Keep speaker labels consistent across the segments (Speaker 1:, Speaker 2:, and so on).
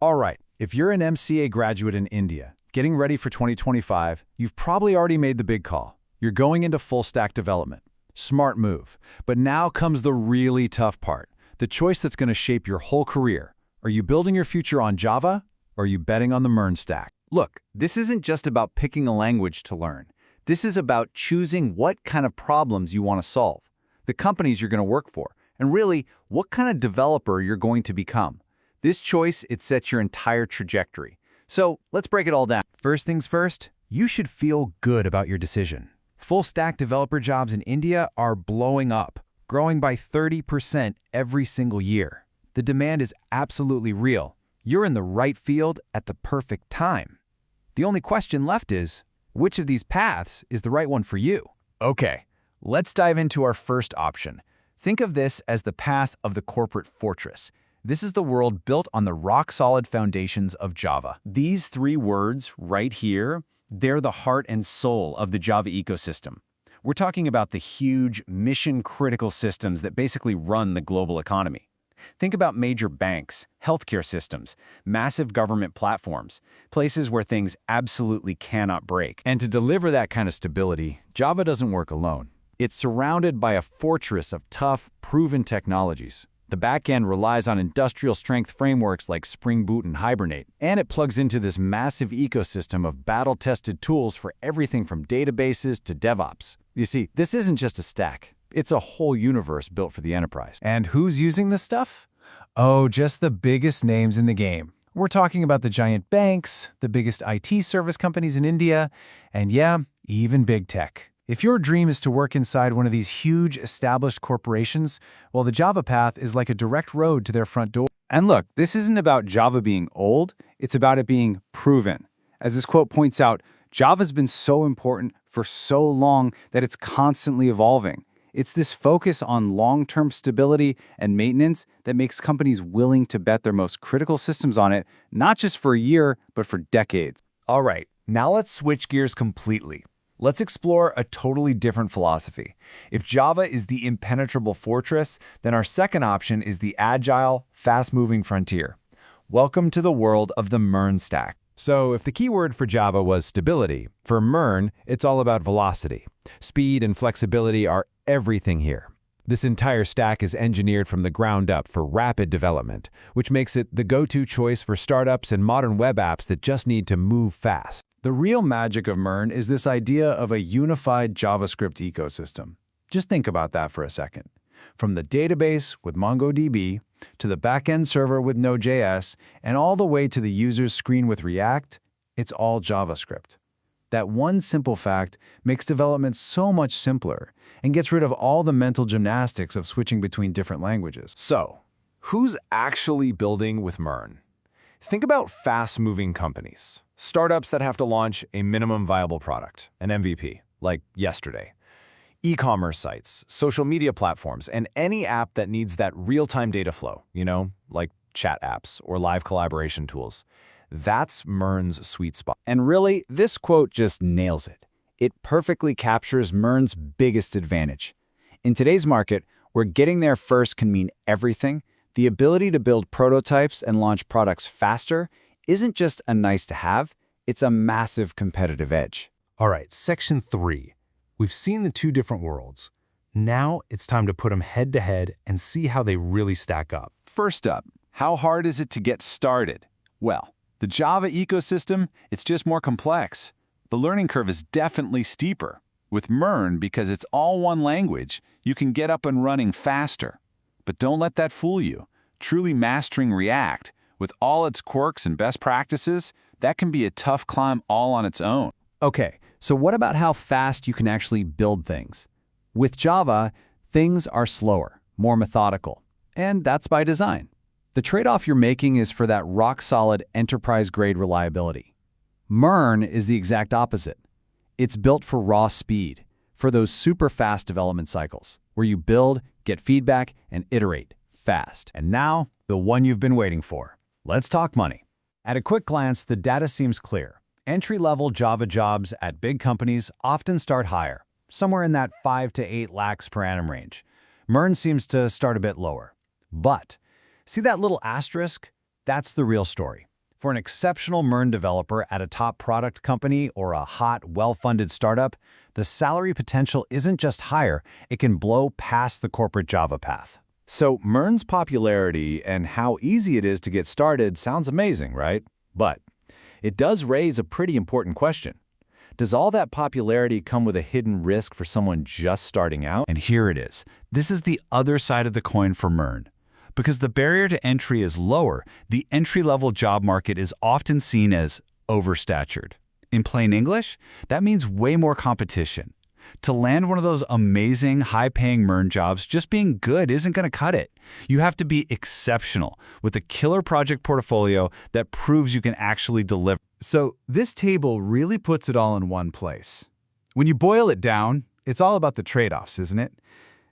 Speaker 1: All right, if you're an MCA graduate in India, getting ready for 2025, you've probably already made the big call. You're going into full-stack development. Smart move. But now comes the really tough part, the choice that's going to shape your whole career. Are you building your future on Java, or are you betting on the MERN stack?
Speaker 2: Look, this isn't just about picking a language to learn. This is about choosing what kind of problems you want to solve, the companies you're going to work for, and really, what kind of developer you're going to become. This choice, it sets your entire trajectory. So let's break it all down.
Speaker 1: First things first, you should feel good about your decision. Full-stack developer jobs in India are blowing up, growing by 30% every single year. The demand is absolutely real. You're in the right field at the perfect time. The only question left is, which of these paths is the right one for you?
Speaker 2: Okay, let's dive into our first option. Think of this as the path of the corporate fortress. This is the world built on the rock-solid foundations of Java. These three words right here, they're the heart and soul of the Java ecosystem. We're talking about the huge, mission-critical systems that basically run the global economy. Think about major banks, healthcare systems, massive government platforms, places where things absolutely cannot break.
Speaker 1: And to deliver that kind of stability, Java doesn't work alone. It's surrounded by a fortress of tough, proven technologies. The backend relies on industrial-strength frameworks like Spring Boot and Hibernate, and it plugs into this massive ecosystem of battle-tested tools for everything from databases to DevOps. You see, this isn't just a stack. It's a whole universe built for the enterprise. And who's using this stuff? Oh, just the biggest names in the game. We're talking about the giant banks, the biggest IT service companies in India, and yeah, even B.Tech. If your dream is to work inside one of these huge, established corporations, well, the Java path is like a direct road to their front door.
Speaker 2: And look, this isn't about Java being old, it's about it being proven. As this quote points out, Java's been so important for so long that it's constantly evolving. It's this focus on long-term stability and maintenance that makes companies willing to bet their most critical systems on it, not just for a year, but for decades.
Speaker 1: All right, now let's switch gears completely. Let's explore a totally different philosophy. If Java is the impenetrable fortress, then our second option is the agile, fast-moving frontier. Welcome to the world of the MERN stack. So if the keyword for Java was stability, for MERN, it's all about velocity. Speed and flexibility are everything here. This entire stack is engineered from the ground up for rapid development, which makes it the go-to choice for startups and modern web apps that just need to move fast. The real magic of MERN is this idea of a unified JavaScript ecosystem. Just think about that for a second. From the database with MongoDB, to the backend server with Node.js, and all the way to the user's screen with React, it's all JavaScript. That one simple fact makes development so much simpler and gets rid of all the mental gymnastics of switching between different languages. So, who's actually building with MERN? Think about fast-moving companies, startups that have to launch a minimum viable product, an MVP, like yesterday. E-commerce sites, social media platforms, and any app that needs that real-time data flow, like chat apps or live collaboration tools. That's MERN's sweet spot. And really, this quote just nails it. It perfectly captures MERN's biggest advantage. In today's market, where getting there first can mean everything, the ability to build prototypes and launch products faster isn't just a nice-to-have, it's a massive competitive edge.
Speaker 3: All right, section 3. We've seen the two different worlds. Now it's time to put them head-to-head and see how they really stack up.
Speaker 2: First up, how hard is it to get started? Well, the Java ecosystem, it's just more complex. The learning curve is definitely steeper. With MERN, because it's all one language, you can get up and running faster. But don't let that fool you. Truly mastering React, with all its quirks and best practices, that can be a tough climb all on its own.
Speaker 1: Okay, so what about how fast you can actually build things? With Java, things are slower, more methodical, and that's by design. The trade-off you're making is for that rock-solid enterprise-grade reliability. MERN is the exact opposite. It's built for raw speed, for those super fast development cycles, where you build, get feedback, and iterate fast. And now, the one you've been waiting for. Let's talk money. At a quick glance, the data seems clear. Entry-level Java jobs at big companies often start higher, somewhere in that 5 to 8 lakhs per annum range. MERN seems to start a bit lower. But see that little asterisk? That's the real story.
Speaker 2: For an exceptional MERN developer at a top product company or a hot, well-funded startup, the salary potential isn't just higher, it can blow past the corporate Java path. So MERN's popularity and how easy it is to get started sounds amazing, right? But it does raise a pretty important question. Does all that popularity come with a hidden risk for someone just starting out? And here it is. This is the other side of the coin for MERN. Because the barrier to entry is lower, the entry-level job market is often seen as overstatured. In plain English, that means way more competition. To land one of those amazing, high-paying MERN jobs, just being good isn't going to cut it. You have to be exceptional, with a killer project portfolio that proves you can actually deliver.
Speaker 1: So this table really puts it all in one place. When you boil it down, it's all about the trade-offs, isn't it?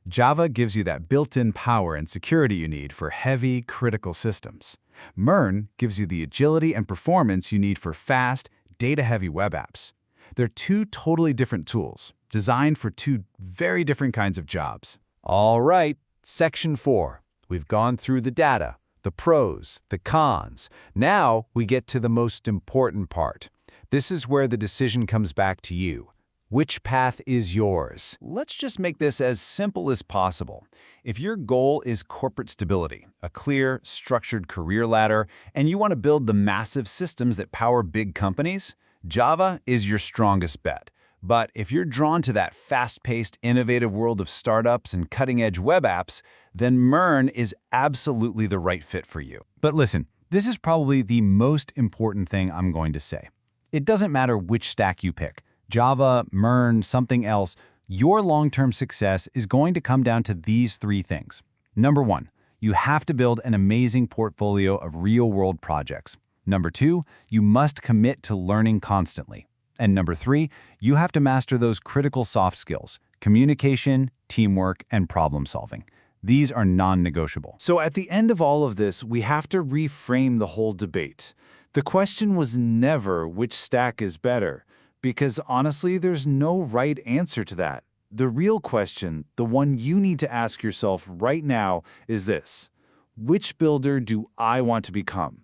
Speaker 1: Java gives you that built-in power and security you need for heavy, critical systems. MERN gives you the agility and performance you need for fast, data-heavy web apps. They're two totally different tools, designed for two very different kinds of jobs.
Speaker 2: All right, Section 4. We've gone through the data, the pros, the cons. Now we get to the most important part. This is where the decision comes back to you. Which path is yours? Let's just make this as simple as possible. If your goal is corporate stability, a clear, structured career ladder, and you want to build the massive systems that power big companies, Java is your strongest bet. But if you're drawn to that fast-paced, innovative world of startups and cutting-edge web apps, then MERN is absolutely the right fit for you. But listen, this is probably the most important thing I'm going to say. It doesn't matter which stack you pick. Java, MERN, something else, your long-term success is going to come down to these three things. Number one, you have to build an amazing portfolio of real-world projects. Number two, you must commit to learning constantly. And number three, you have to master those critical soft skills: communication, teamwork, and problem solving. These are non-negotiable. So at the end of all of this, we have to reframe the whole debate. The question was never which stack is better. Because honestly, there's no right answer to that. The real question, the one you need to ask yourself right now, is this: which builder do I want to become?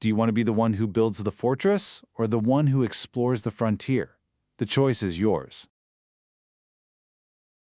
Speaker 2: Do you want to be the one who builds the fortress or the one who explores the frontier? The choice is yours.